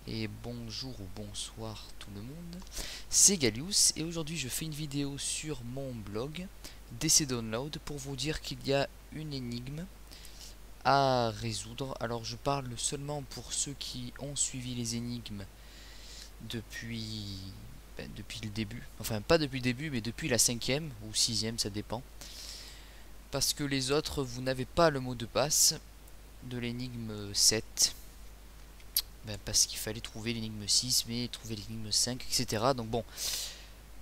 Et bonjour ou bonsoir tout le monde, c'est Galius et aujourd'hui je fais une vidéo sur mon blog DC Download pour vous dire qu'il y a une énigme à résoudre. Alors je parle seulement pour ceux qui ont suivi les énigmes depuis, depuis le début, enfin pas depuis le début mais depuis la cinquième ou sixième, ça dépend. Parce que les autres, vous n'avez pas le mot de passe de l'énigme 7. Parce qu'il fallait trouver l'énigme 6, mais trouver l'énigme 5, etc. Donc bon,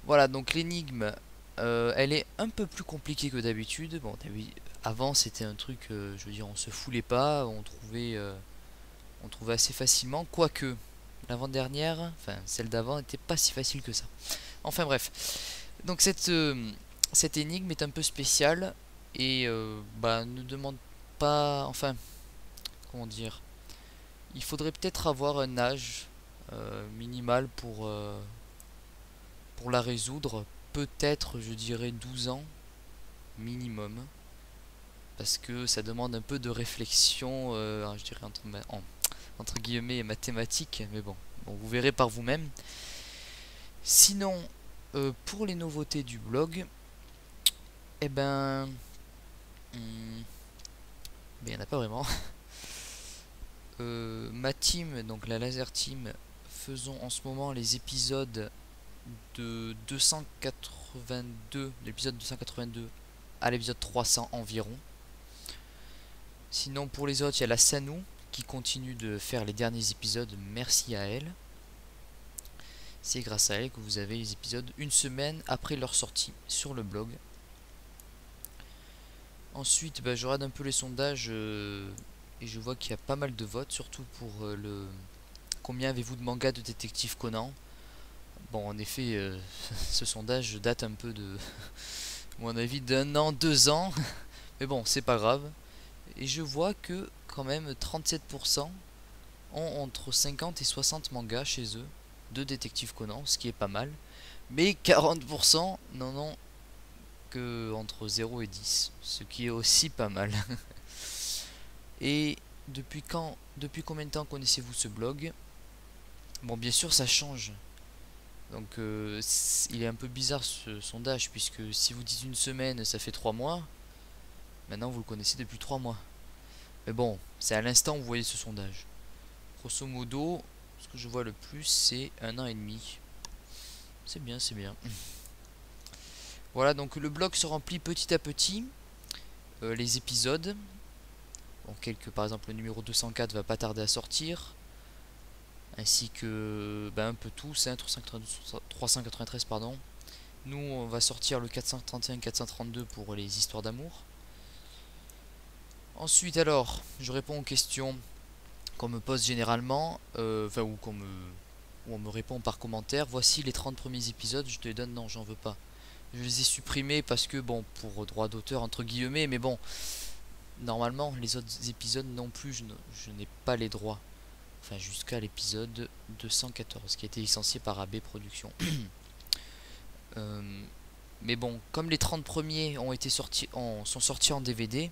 voilà, donc l'énigme, elle est un peu plus compliquée que d'habitude. Bon, avant c'était un truc, je veux dire, on se foulait pas, on trouvait assez facilement, quoique l'avant-dernière, enfin celle d'avant, n'était pas si facile que ça. Enfin bref, donc cette énigme est un peu spéciale et ne demande pas, enfin, comment dire, il faudrait peut-être avoir un âge minimal pour la résoudre. Peut-être, je dirais, 12 ans minimum. Parce que ça demande un peu de réflexion, je dirais entre guillemets mathématiques. Mais bon, vous verrez par vous-même. Sinon, pour les nouveautés du blog, eh il n'y en a pas vraiment. Ma team, donc la Laser Team, faisons en ce moment les épisodes de 282, l'épisode 282 à l'épisode 300 environ. Sinon pour les autres, il y a la Sanou qui continue de faire les derniers épisodes, merci à elle. C'est grâce à elle que vous avez les épisodes une semaine après leur sortie sur le blog. Ensuite, je regarde un peu les sondages et je vois qu'il y a pas mal de votes, surtout pour le combien avez-vous de mangas de Détective Conan. Bon, en effet, ce sondage date un peu de, à mon avis, d'un an, 2 ans. Mais bon, c'est pas grave. Et je vois que, quand même, 37% ont entre 50 et 60 mangas chez eux de Détective Conan, ce qui est pas mal. Mais 40% n'en ont que entre 0 et 10, ce qui est aussi pas mal. Et depuis combien de temps connaissez-vous ce blog? Bon, bien sûr, ça change. Donc il est un peu bizarre ce sondage, puisque si vous dites une semaine, ça fait 3 mois. Maintenant, vous le connaissez depuis 3 mois. Mais bon, c'est à l'instant où vous voyez ce sondage. Grosso modo, ce que je vois le plus, c'est 1 an et demi. C'est bien, c'est bien. Voilà, donc le blog se remplit petit à petit. Les épisodes. Bon, par exemple, le numéro 204 va pas tarder à sortir. Ainsi que un peu tous, hein, 393, pardon. Nous, on va sortir le 431 432 pour les histoires d'amour. Ensuite, alors, je réponds aux questions qu'on me pose généralement, ou où on me répond par commentaire. Voici les 30 premiers épisodes, je te les donne, non, j'en veux pas. Je les ai supprimés parce que, bon, pour droit d'auteur, entre guillemets, mais bon, normalement, les autres épisodes non plus, je n'ai pas les droits. Enfin, jusqu'à l'épisode 214, qui a été licencié par AB Productions. Mais bon, comme les 30 premiers sont sortis en DVD,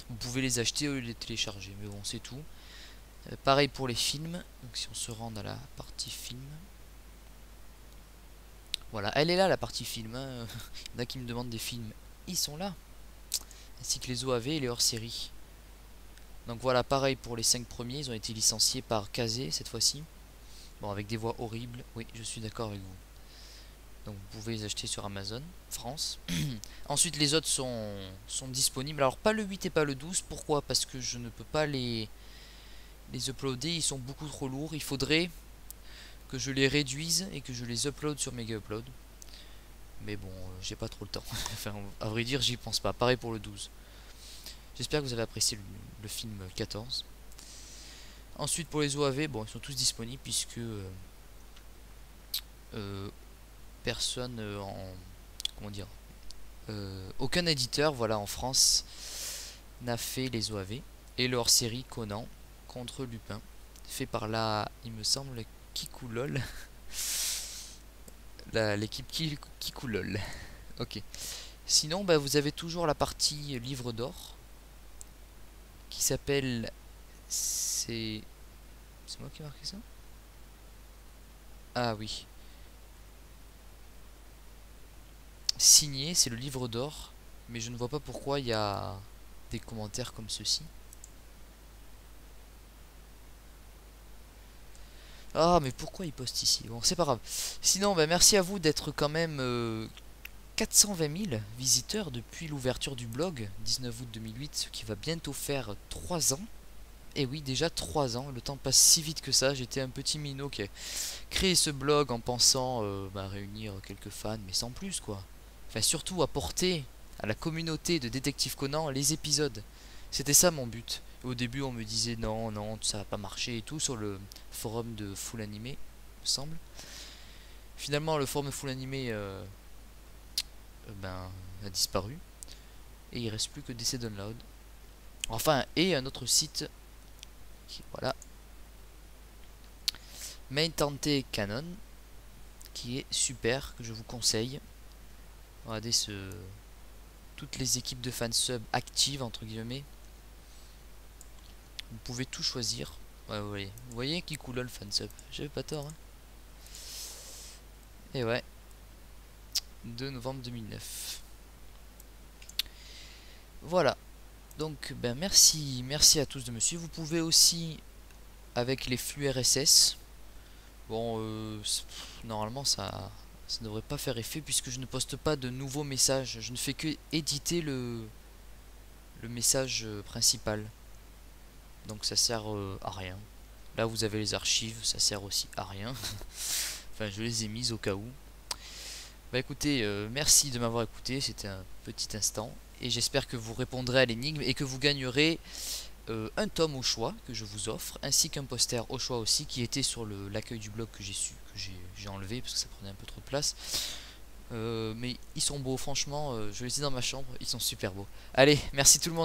vous pouvez les acheter ou les télécharger. Mais bon, c'est tout. Pareil pour les films. Donc si on se rend à la partie film. Voilà, elle est là la partie film. Hein. Il y en a qui me demandent des films. Ils sont là. Ainsi que les OAV et les hors-série. Donc voilà, pareil pour les 5 premiers. Ils ont été licenciés par Kazé cette fois-ci. Bon, avec des voix horribles. Oui, je suis d'accord avec vous. Donc vous pouvez les acheter sur Amazon France. Ensuite les autres sont disponibles. Alors pas le 8 et pas le 12. Pourquoi? Parce que je ne peux pas les uploader. Ils sont beaucoup trop lourds. Il faudrait que je les réduise et que je les upload sur Mega Upload. Mais bon, j'ai pas trop le temps. Enfin, à vrai dire, j'y pense pas. Pareil pour le 12. J'espère que vous avez apprécié le film 14. Ensuite pour les OAV, bon, ils sont tous disponibles puisque personne en... Comment dire, aucun éditeur, voilà, en France n'a fait les OAV. Et leur série Conan contre Lupin, fait par il me semble, Kikoulol. L'équipe Kikoulol. Ok. Sinon, vous avez toujours la partie livre d'or qui s'appelle. C'est moi qui ai marqué ça? Ah oui. Signé, c'est le livre d'or. Mais je ne vois pas pourquoi il y a des commentaires comme ceci. Ah, mais pourquoi il poste ici? Bon, c'est pas grave. Sinon, bah, merci à vous d'être quand même 420 000 visiteurs depuis l'ouverture du blog, 19 août 2008, ce qui va bientôt faire 3 ans. Et oui, déjà 3 ans, le temps passe si vite que ça. J'étais un petit minot qui a créé ce blog en pensant réunir quelques fans, mais sans plus quoi. Enfin, surtout apporter à la communauté de Détective Conan les épisodes. C'était ça mon but. Au début, on me disait non, non, ça va pas marcher et tout sur le forum de Full Animé, me semble. Finalement, le forum de Full Animé a disparu et il reste plus que DC Download. Enfin, et un autre site qui, voilà, Main Tante Canon, qui est super, que je vous conseille. Regardez toutes les équipes de fansub actives entre guillemets. Vous pouvez tout choisir. Ouais, vous voyez qui coule le fansub. J'avais pas tort. Hein. Et ouais. 2 novembre 2009. Voilà. Donc ben merci à tous de me suivre. Vous pouvez aussi avec les flux RSS. Bon, normalement ça ne devrait pas faire effet puisque je ne poste pas de nouveaux messages. Je ne fais que éditer le message principal. Donc ça sert à rien. Là vous avez les archives, ça sert aussi à rien. Enfin je les ai mises au cas où. Bah écoutez, merci de m'avoir écouté, c'était un petit instant. Et j'espère que vous répondrez à l'énigme et que vous gagnerez un tome au choix que je vous offre, ainsi qu'un poster au choix aussi qui était sur l'accueil du blog que j'ai enlevé parce que ça prenait un peu trop de place. Mais ils sont beaux, franchement, je les ai dans ma chambre, ils sont super beaux. Allez, merci tout le monde.